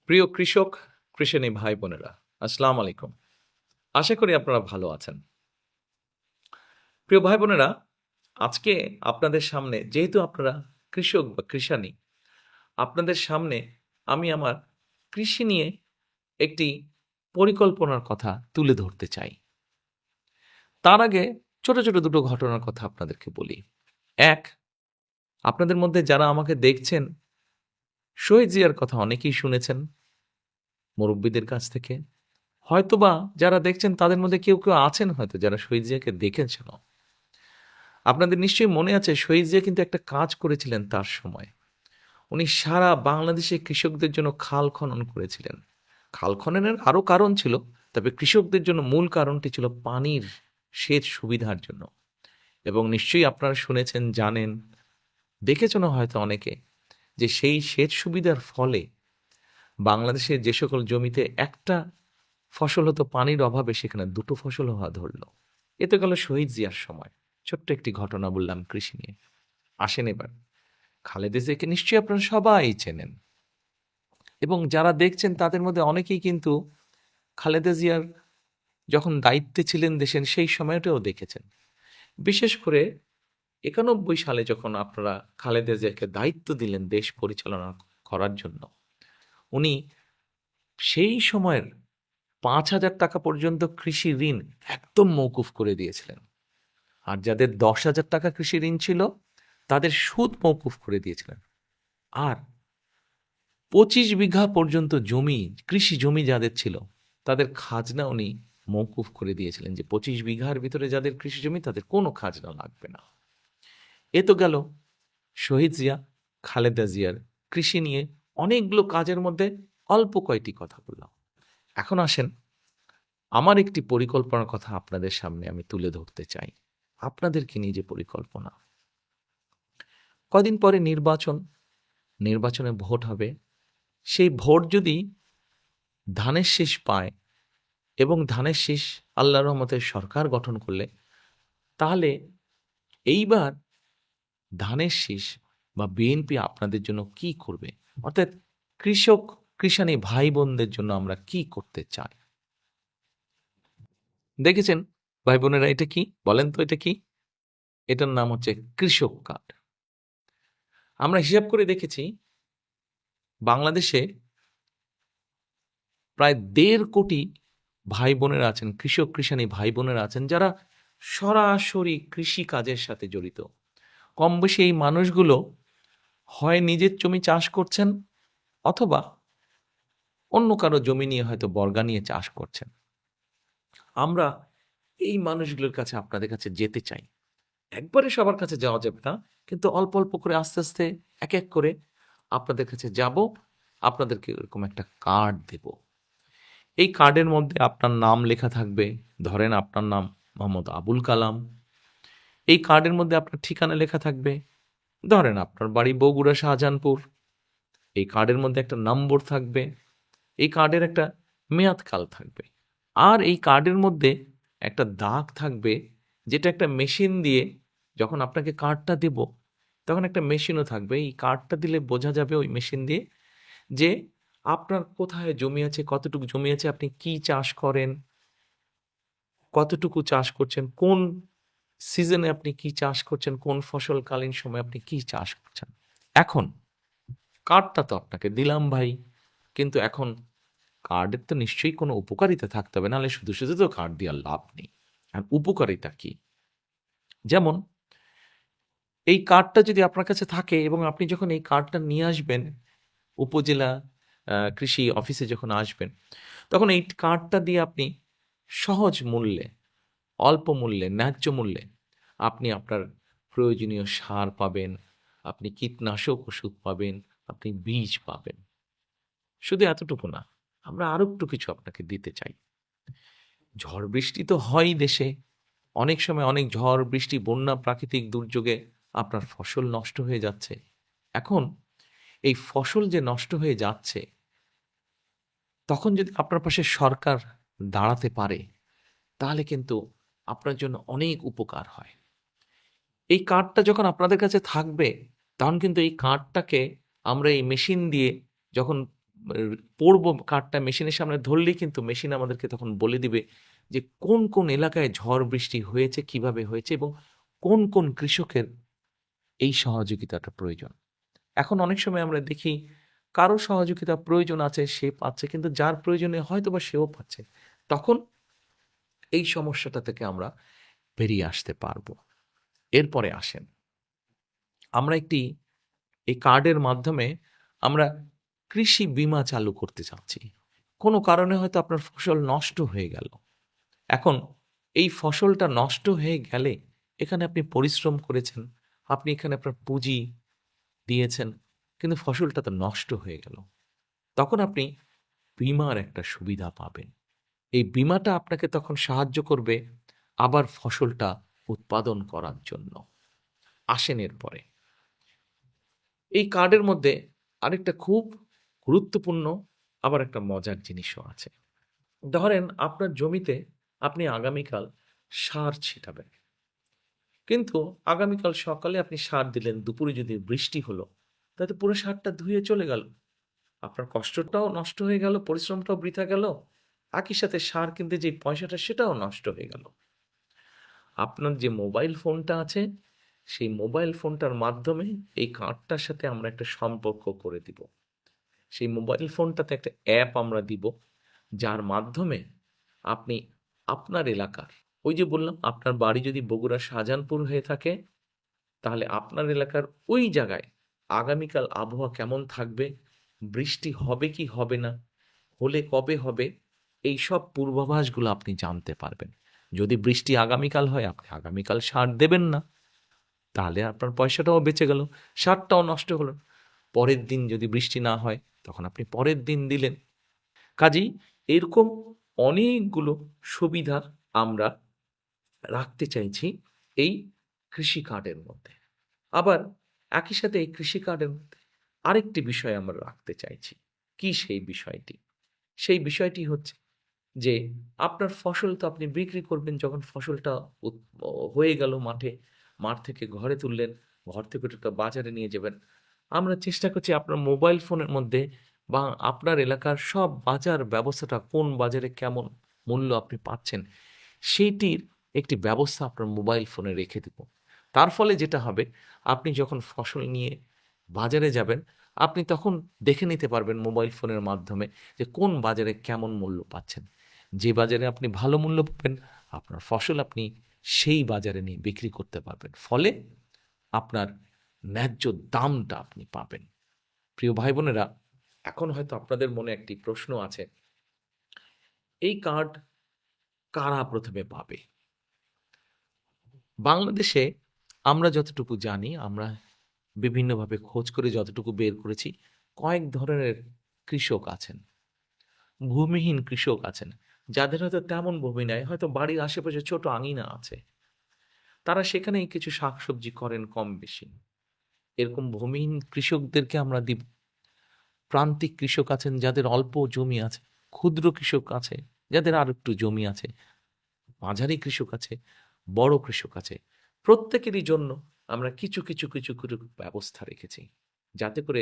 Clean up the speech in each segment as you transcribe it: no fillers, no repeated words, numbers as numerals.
প্রিয় কৃষক, কৃষানী ভাই বোনেরা, আসসালামু আলাইকুম। আশা করি আপনারা ভালো আছেন। প্রিয় ভাই বোনেরা, আজকে আপনাদের সামনে যেহেতু আপনারা কৃষক বা কৃষানী, আপনাদের সামনে আমি আমার কৃষি নিয়ে একটি পরিকল্পনার কথা তুলে ধরতে চাই। তার আগে ছোট, ছোট দুটো ঘটনার কথা আপনাদেরকে বলি। এক, আপনাদের মধ্যে যারা আমাকে দেখছেন, শহীদ জিয়ার কথা অনেকেই শুনেছেন মুরব্বিদের কাছ থেকে। হয়তোবা যারা দেখছেন তাদের মধ্যে কেউ, কেউ আছেন হয়তো যারা শহীদ জিয়াকে দেখেছেনও। আপনাদের নিশ্চয়ই মনে আছে শহীদ জিয়া কিন্তু একটা কাজ করেছিলেন তার সময়। উনি সারা বাংলাদেশে কৃষকদের জন্য খাল খনন করেছিলেন। খাল খননের আরও কারণ ছিল, তবে কৃষকদের জন্য মূল কারণটি ছিল পানির সেচ সুবিধার জন্য। এবং নিশ্চয়ই আপনারা শুনেছেন, জানেন, দেখেছেনও হয়তো অনেকে, যে সেই সেচ সুবিধার ফলে বাংলাদেশের যে সকল জমিতে একটা ফসল হতো পানির অভাবে সেখানে দুটো ফসল হওয়া ধরল। এ তো গেল শহীদ জিয়ার সময়। ছোট্ট একটি ঘটনা বললাম কৃষি নিয়ে। আসেন এবার খালেদা জিয়াকে নিশ্চয়ই আপনারা সবাই চেনেন, এবং যারা দেখছেন তাদের মধ্যে অনেকেই কিন্তু খালেদা জিয়ার যখন দায়িত্বে ছিলেন দেশের সেই সময়টাও দেখেছেন। বিশেষ করে 91 সালে যখন আপনারা খালেদা জিয়াকে দায়িত্ব দিলেন দেশ পরিচালনা করার জন্য, উনি সেই সময়ের 5,000 টাকা পর্যন্ত কৃষি ঋণ একদম মওকুফ করে দিয়েছিলেন। আর যাদের 10,000 টাকা কৃষি ঋণ ছিল তাদের সুদ মওকুফ করে দিয়েছিলেন। আর 25 বিঘা পর্যন্ত জমি, কৃষি জমি যাদের ছিল তাদের খাজনা উনি মওকুফ করে দিয়েছিলেন, যে 25 বিঘার ভিতরে যাদের কৃষি জমি তাদের কোনো খাজনা লাগবে না। এ তো গেল শহীদ জিয়া, খালেদা জিয়ার কৃষি নিয়ে অনেকগুলো কাজের মধ্যে অল্প কয়টি কথা বললাম। এখন আসেন আমার একটি পরিকল্পনার কথা আপনাদের সামনে আমি তুলে ধরতে চাই। আপনাদেরকে নিয়ে যে পরিকল্পনা, কদিন পরে নির্বাচন, নির্বাচনে ভোট হবে। সেই ভোট যদি ধানের শীষ পায় এবং ধানের শীষ আল্লাহর রহমতে সরকার গঠন করলে, তাহলে এইবার ধানের শীষ বা বিএনপি আপনাদের জন্য কি করবে, অর্থাৎ কৃষক কৃষানী ভাই বোনদের জন্য আমরা কি করতে চাই। দেখেছেন ভাই বোনেরা, এটা কি বলেন তো, এটা কি? এটার নাম হচ্ছে কৃষক কার্ড। আমরা হিসাব করে দেখেছি বাংলাদেশে প্রায় 1.5 কোটি ভাই বোনেরা আছেন, কৃষক কৃষানী ভাই বোনেরা আছেন, যারা সরাসরি কৃষি কাজের সাথে জড়িত। কম বেশি এই মানুষগুলো হয় নিজের জমি চাষ করছেন, অথবা অন্য কারো জমি নিয়ে হয়তো বর্গা নিয়ে চাষ করছেন। আমরা এই মানুষগুলোর কাছে, আপনাদের কাছে যেতে চাই। একবারে সবার কাছে যাওয়া যাবে না, কিন্তু অল্প অল্প করে আস্তে আস্তে এক এক করে আপনাদের কাছে যাব, আপনাদেরকে এরকম একটা কার্ড দেব। এই কার্ডের মধ্যে আপনার নাম লেখা থাকবে। ধরেন আপনার নাম মোহাম্মদ আবুল কালাম। এই কার্ডের মধ্যে আপনার ঠিকানা লেখা থাকবে। ধরেন আপনার বাড়ি বগুড়া শাহজাহানপুর। এই কার্ডের মধ্যে একটা নম্বর থাকবে। এই কার্ডের একটা মেয়াদকাল থাকবে। আর এই কার্ডের মধ্যে একটা দাগ থাকবে, যেটা একটা মেশিন দিয়ে, যখন আপনাকে কার্ডটা দেব তখন একটা মেশিনও থাকবে। এই কার্ডটা দিলে বোঝা যাবে ওই মেশিন দিয়ে যে আপনার কোথায় জমি আছে, কতটুকু জমি আছে, আপনি কি চাষ করেন, কতটুকু চাষ করছেন, কোন সিজনে আপনি কি চাষ করছেন, কোন ফসলকালীন সময় আপনি কি চাষ করছেন। এখন কার্ডটা তো আপনাকে দিলাম ভাই, কিন্তু এখন কার্ডের তো নিশ্চয়ই কোনো উপকারিতা থাকতে হবে, নাহলে শুধু শুধু তো কার্ড দেওয়ার লাভ নেই। আর উপকারিতা কি? যেমন এই কার্ডটা যদি আপনার কাছে থাকে এবং আপনি যখন এই কার্ডটা নিয়ে আসবেন উপজেলা কৃষি অফিসে যখন আসবেন, তখন এই কার্ডটা দিয়ে আপনি সহজ মূল্যে, অল্প মূল্যে, ন্যায্য মূল্যে আপনি আপনার প্রয়োজনীয় সার পাবেন, আপনি কীটনাশক ওষুধ পাবেন, আপনি বীজ পাবেন। শুধু এতটুকু না, আমরা আরো একটু কিছু আপনাকে দিতে চাই। ঝড় বৃষ্টি তো হয়ই দেশে, অনেক সময় অনেক ঝড় বৃষ্টি, বন্যা, প্রাকৃতিক দুর্যোগে আপনার ফসল নষ্ট হয়ে যাচ্ছে। এখন এই ফসল যে নষ্ট হয়ে যাচ্ছে, তখন যদি আপনার পাশে সরকার দাঁড়াতে পারে, তাহলে কিন্তু আপনার জন্য অনেক উপকার হয়। এই কার্ডটা যখন আপনাদের কাছে থাকবে, তখন কিন্তু এই কার্ডটাকে আমরা এই মেশিন দিয়ে যখন পড়বো কার্ডটা মেশিনের সামনে ধরলেই কিন্তু মেশিন আমাদেরকে তখন বলে দিবে যে কোন কোন এলাকায় ঝড় বৃষ্টি হয়েছে, কিভাবে হয়েছে এবং কোন কোন কৃষকের এই সহযোগিতাটা প্রয়োজন। এখন অনেক সময় আমরা দেখি কারো সহযোগিতা প্রয়োজন আছে, সে পাচ্ছে, কিন্তু যার প্রয়োজনে হয়তোবা সেও পাচ্ছে। তখন এই সমস্যাটা থেকে আমরা বেরিয়ে আসতে পারবো। এরপরে আসেন, আমরা এই কার্ডের মাধ্যমে আমরা কৃষি বীমা চালু করতে চাচ্ছি। কোনো কারণে হয়তো আপনার ফসল নষ্ট হয়ে গেল। এখন এই ফসলটা নষ্ট হয়ে গেলে এখানে আপনি পরিশ্রম করেছেন, আপনি এখানে আপনার পুঁজি দিয়েছেন, কিন্তু ফসলটা তো নষ্ট হয়ে গেল। তখন আপনি বীমার একটা সুবিধা পাবেন। এই বীমাটা আপনাকে তখন সাহায্য করবে আবার ফসলটা উৎপাদন করার জন্য। আসেন এরপরে, এই কার্ডের মধ্যে আরেকটা খুব গুরুত্বপূর্ণ আবার একটা মজার জিনিসও আছে। ধরেন আপনার জমিতে আপনি আগামীকাল সার ছিটাবেন, কিন্তু আগামীকাল সকালে আপনি সার দিলেন, দুপুরে যদি বৃষ্টি হলো তাতে পুরো সারটা ধুয়ে চলে গেল, আপনার কষ্টটাও নষ্ট হয়ে গেল, পরিশ্রমটাও বৃথা গেল, একই সাথে সার কিনতে যে পয়সাটা সেটাও নষ্ট হয়ে গেল। আপনার যে মোবাইল ফোনটা আছে, সেই মোবাইল ফোনটার মাধ্যমে এই কার্ডটার সাথে আমরা একটা সম্পর্ক করে দিব। সেই মোবাইল ফোনটাতে একটা অ্যাপ আমরা দিব, যার মাধ্যমে আপনি আপনার এলাকার, ওই যে বললাম আপনার বাড়ি যদি বগুড়া শাহজাহানপুর হয়ে থাকে, তাহলে আপনার এলাকার ওই জায়গায় আগামীকাল আবহাওয়া কেমন থাকবে, বৃষ্টি হবে কি হবে না, হলে কবে হবে, এই সব পূর্বাভাসগুলো আপনি জানতে পারবেন। যদি বৃষ্টি আগামীকাল হয়, আপনি আগামীকাল সার দেবেন না, তাহলে আপনার পয়সাটাও বেঁচে গেল, সারটাও নষ্ট হলো। পরের দিন যদি বৃষ্টি না হয়, তখন আপনি পরের দিন দিলেন। কাজেই এরকম অনেকগুলো সুবিধা আমরা রাখতে চাইছি এই কৃষি কার্ডের মধ্যে। আবার একই সাথে এই কৃষি কার্ডের মধ্যে আরেকটি বিষয় আমরা রাখতে চাইছি। কি সেই বিষয়টি? সেই বিষয়টি হচ্ছে যে আপনার ফসল তো আপনি বিক্রি করবেন, যখন ফসলটা হয়ে গেল মাঠে, মাঠ থেকে ঘরে তুললেন, ঘর থেকে ওটা বাজারে নিয়ে যাবেন। আমরা চেষ্টা করছি আপনার মোবাইল ফোনের মধ্যে বা আপনার এলাকার সব বাজার ব্যবস্থাটা, কোন বাজারে কেমন মূল্য আপনি পাচ্ছেন, সেইটির একটি ব্যবস্থা আপনার মোবাইল ফোনে রেখে দেব। তার ফলে যেটা হবে, আপনি যখন ফসল নিয়ে বাজারে যাবেন, আপনি তখন দেখে নিতে পারবেন মোবাইল ফোনের মাধ্যমে যে কোন বাজারে কেমন মূল্য পাচ্ছেন। যে বাজারে আপনি ভালো মূল্য পাবেন, আপনার ফসল আপনি সেই বাজারে নিয়ে বিক্রি করতে পারবেন। ফলে আপনার ন্যায্য দামটা আপনি পাবেন। প্রিয় ভাই বোনেরা, এখন হয়তো আপনাদের মনে একটি প্রশ্ন আছে, এই কার্ড কারা প্রথমে পাবে? বাংলাদেশে আমরা যতটুকু জানি, আমরা বিভিন্নভাবে খোঁজ করে যতটুকু বের করেছি, কয়েক ধরনের কৃষক আছেন। ভূমিহীন কৃষক আছেন, যাদের হয়তো তেমন ভূমি নাই, হয়তো বাড়ির আশেপাশে ছোট আঙিনা আছে, তারা সেখানেই কিছু শাকসবজি করেন কম বেশি। এরকম ভূমিহীন কৃষকদেরকে আমরা দিব। প্রান্তিক কৃষক আছেন যাদের অল্প জমি আছে, ক্ষুদ্র কৃষক আছে যাদের আর একটু জমি আছে, মাঝারি কৃষক আছে, বড় কৃষক আছে। প্রত্যেকেরই জন্য আমরা কিছু কিছু কিছু করে ব্যবস্থা রেখেছি, যাতে করে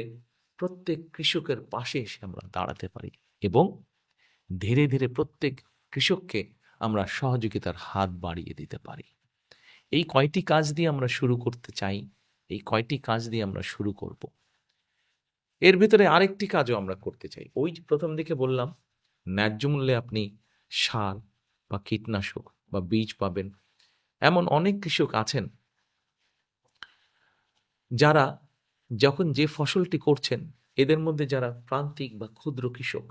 প্রত্যেক কৃষকের পাশে এসে আমরা দাঁড়াতে পারি এবং ধীরে ধীরে প্রত্যেক কৃষককে আমরা সহযোগিতার হাত বাড়িয়ে দিতে পারি। এই কয়টি কাজ দিয়ে আমরা শুরু করতে চাই, এই কয়টি কাজ দিয়ে আমরা শুরু করব। এর ভিতরে আরেকটি কাজও আমরা করতে চাই। ওই যে প্রথম দিকে বললাম, ন্যায্য মূল্যে আপনি সার বা কীটনাশক বা বীজ পাবেন। এমন অনেক কৃষক আছেন যারা যখন যে ফসলটি করছেন, এদের মধ্যে যারা প্রান্তিক বা ক্ষুদ্র কৃষক,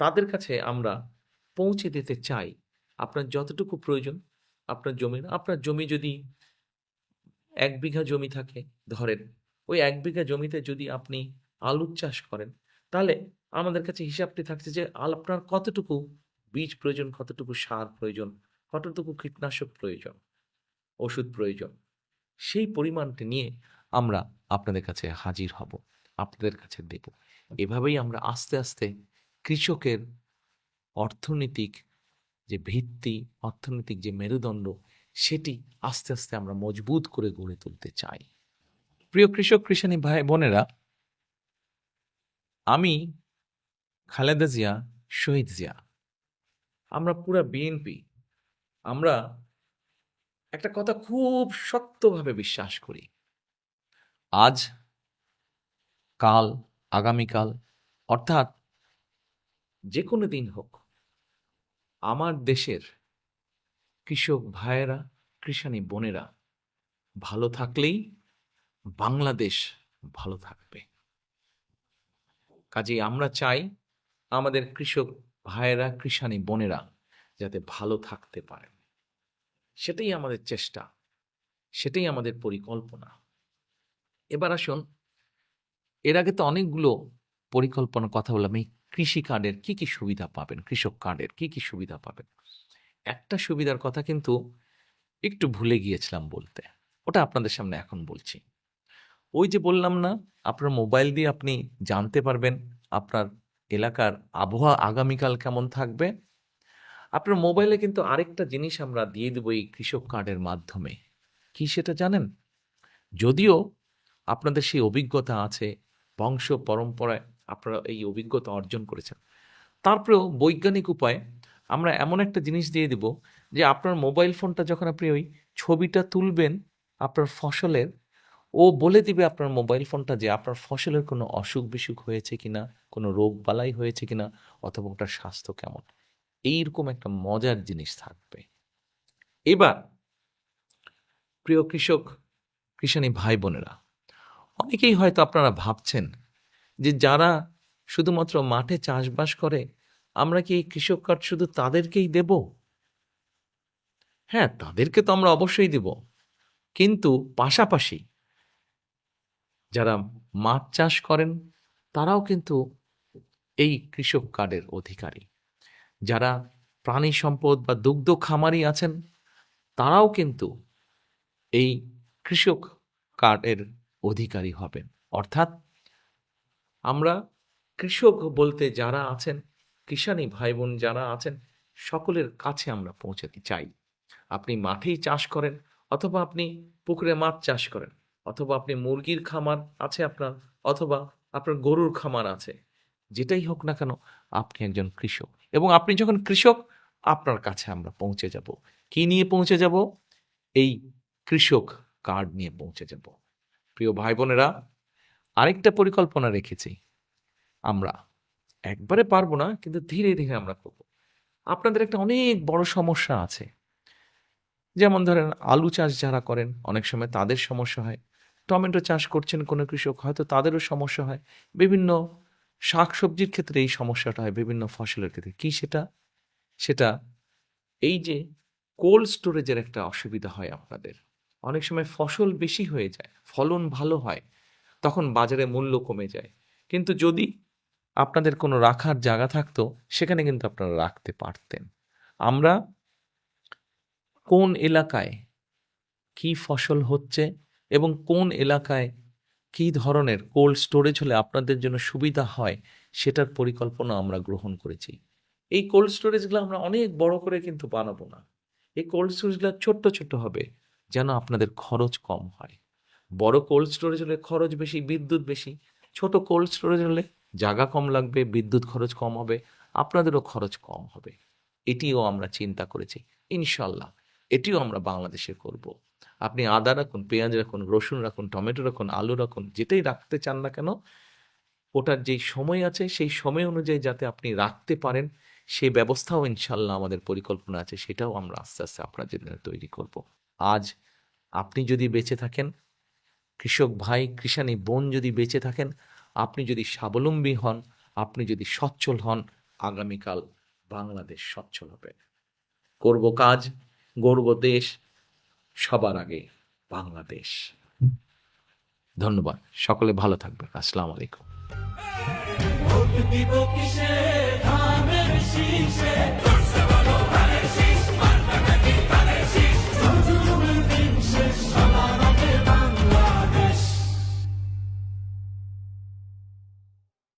তাদের কাছে আমরা পৌঁছে দিতে চাই আপনার যতটুকু প্রয়োজন আপনার জমি যদি ১ বিঘা জমি থাকে, ধরেন ওই ১ বিঘা জমিতে যদি আপনি আলুর চাষ করেন, তাহলে আমাদের কাছে হিসাবটি থাকছে যে আপনার কতটুকু বীজ প্রয়োজন, কতটুকু সার প্রয়োজন, কতটুকু কীটনাশক প্রয়োজন, ওষুধ প্রয়োজন। সেই পরিমাণটি নিয়ে আমরা আপনাদের কাছে হাজির হব, আপনাদের কাছে দেব। এভাবেই আমরা আস্তে আস্তে কৃষকের অর্থনৈতিক যে ভিত্তি, অর্থনৈতিক যে মেরুদণ্ড, সেটি আস্তে আস্তে আমরা মজবুত করে গড়ে তুলতে চাই। প্রিয় কৃষক কৃষানী ভাই বোনেরা, আমি, খালেদা জিয়া, শহীদ জিয়া, আমরা পুরা বিএনপি, আমরা একটা কথা খুব শক্তভাবে বিশ্বাস করি। আজ, কাল, আগামীকাল, অর্থাৎ যে কোনো দিন হোক, আমার দেশের কৃষক ভাইয়েরা, কৃষাণী বোনেরা ভালো থাকলেই বাংলাদেশ ভালো থাকবে। কাজেই আমরা চাই আমাদের কৃষক ভাইয়েরা, কৃষাণী বোনেরা যাতে ভালো থাকতে পারে। সেটাই আমাদের চেষ্টা, সেটাই আমাদের পরিকল্পনা। এবার আসুন, এর আগে তো অনেকগুলো পরিকল্পনার কথা বললাম। এই কৃষি কার্ডের কি কি সুবিধা পাবেন, কৃষক কার্ডের কি কি সুবিধা পাবেন। একটা সুবিধার কথা কিন্তু একটু ভুলে গিয়েছিলাম বলতে, ওটা আপনাদের সামনে এখন বলছি। ওই যে বললাম না, আপনার মোবাইল দিয়ে আপনি জানতে পারবেন আপনার এলাকার আবহাওয়া আগামীকাল কেমন থাকবে। আপনার মোবাইলে কিন্তু আরেকটা জিনিস আমরা দিয়ে দেবো এই কৃষক কার্ডের মাধ্যমে। কি সেটা জানেন? যদিও আপনাদের সেই অভিজ্ঞতা আছে, বংশ পরম্পরায় আপনারা এই অভিজ্ঞতা অর্জন করেছেন, তারপরেও বৈজ্ঞানিক উপায়ে আমরা এমন একটা জিনিস দিয়ে দিব যে আপনার মোবাইল ফোনটা যখন আপনি ওই ছবিটা তুলবেন আপনার ফসলের, ও বলে দিবে আপনার মোবাইল ফোনটা যে আপনার ফসলের কোনো অসুখ বিসুখ হয়েছে কিনা, কোনো রোগ বালাই হয়েছে কিনা, অথবা ওটার স্বাস্থ্য কেমন। এইরকম একটা মজার জিনিস থাকবে। এবার প্রিয় কৃষক, কৃষাণী ভাই বোনেরা, অনেকেই হয়তো আপনারা ভাবছেন যে যারা শুধুমাত্র মাঠে চাষবাস করে, আমরা কি এই কৃষক কার্ড শুধু তাদেরকেই দেব? হ্যাঁ, তাদেরকে তো আমরা অবশ্যই দেব, কিন্তু পাশাপাশি যারা মাছ চাষ করেন তারাও কিন্তু এই কৃষক কার্ডের অধিকারী। যারা প্রাণী সম্পদ বা দুগ্ধ খামারি আছেন তারাও কিন্তু এই কৃষক কার্ডের অধিকারী হবেন। অর্থাৎ আমরা কৃষক বলতে যারা আছেন, কিষাণী ভাই বোন যারা আছেন, সকলের কাছে আমরা পৌঁছাতে চাই। আপনি মাঠেই চাষ করেন, অথবা আপনি পুকুরে মাছ চাষ করেন, অথবা আপনি মুরগির খামার আছে আপনার, অথবা আপনার গরুর খামার আছে, যেটাই হোক না কেন আপনি একজন কৃষক। এবং আপনি যখন কৃষক, আপনার কাছে আমরা পৌঁছে যাব। কি নিয়ে পৌঁছে যাব? এই কৃষক কার্ড নিয়ে পৌঁছে যাব। প্রিয় ভাই বোনেরা, আরেকটা পরিকল্পনা রেখেছি আমরা। একবারে পারবো না, কিন্তু ধীরে ধীরে আমরা করব। আপনাদের একটা অনেক বড় সমস্যা আছে, যেমন ধরেন আলু চাষ যারা করেন অনেক সময় তাদের সমস্যা হয়, টমেটো চাষ করছেন কোনো কৃষক, হয়তো তাদেরও সমস্যা হয়, বিভিন্ন শাক সবজির ক্ষেত্রে এই সমস্যাটা হয়, বিভিন্ন ফসলের ক্ষেত্রে। কি সেটা? সেটা এই যে কোল্ড স্টোরেজের একটা অসুবিধা হয় আপনাদের। অনেক সময় ফসল বেশি হয়ে যায়, ফলন ভালো হয়, তখন বাজারে মূল্য কমে যায়। কিন্তু যদি আপনাদের কোনো রাখার জায়গা থাকতো, সেখানে কিন্তু আপনারা রাখতে পারতেন। আমরা কোন এলাকায় কি ফসল হচ্ছে এবং কোন এলাকায় কি ধরনের কোল্ড স্টোরেজ হলে আপনাদের জন্য সুবিধা হয়, সেটার পরিকল্পনা আমরা গ্রহণ করেছি। এই কোল্ড স্টোরেজগুলো আমরা অনেক বড় করে কিন্তু বানাবো না। এই কোল্ড স্টোরেজগুলো ছোট্ট ছোট্ট হবে, যেন আপনাদের খরচ কম হয়। বড় কোল্ড স্টোরেজ হলে খরচ বেশি, বিদ্যুৎ বেশি। ছোট কোল্ড স্টোরেজ হলে জায়গা কম লাগবে, বিদ্যুৎ খরচ কম হবে, আপনাদেরও খরচ কম হবে। এটিও আমরা চিন্তা করেছি। ইনশাল্লাহ এটিও আমরা বাংলাদেশে করব। আপনি আদা রাখুন, পেঁয়াজ রাখুন, রসুন রাখুন, টমেটো রাখুন, আলু রাখুন, যেটাই রাখতে চান না কেন, ওটার যেই সময় আছে সেই সময় অনুযায়ী যাতে আপনি রাখতে পারেন, সেই ব্যবস্থাও ইনশাল্লাহ আমাদের পরিকল্পনা আছে। সেটাও আমরা আস্তে আস্তে আপনার জন্য তৈরি করব। আজ আপনি যদি বেঁচে থাকেন, কৃষক ভাই, কৃষাণী বোন যদি বেঁচে থাকেন, আপনি যদি স্বাবলম্বী হন, আপনি যদি সচ্ছল হন, আগামীকাল বাংলাদেশ সচ্ছল হবে। করব কাজ, গড়ব দেশ, সবার আগে বাংলাদেশ। ধন্যবাদ। সকলে ভালো থাকবেন। আসসালামু আলাইকুম। ভোট দিব কিসে?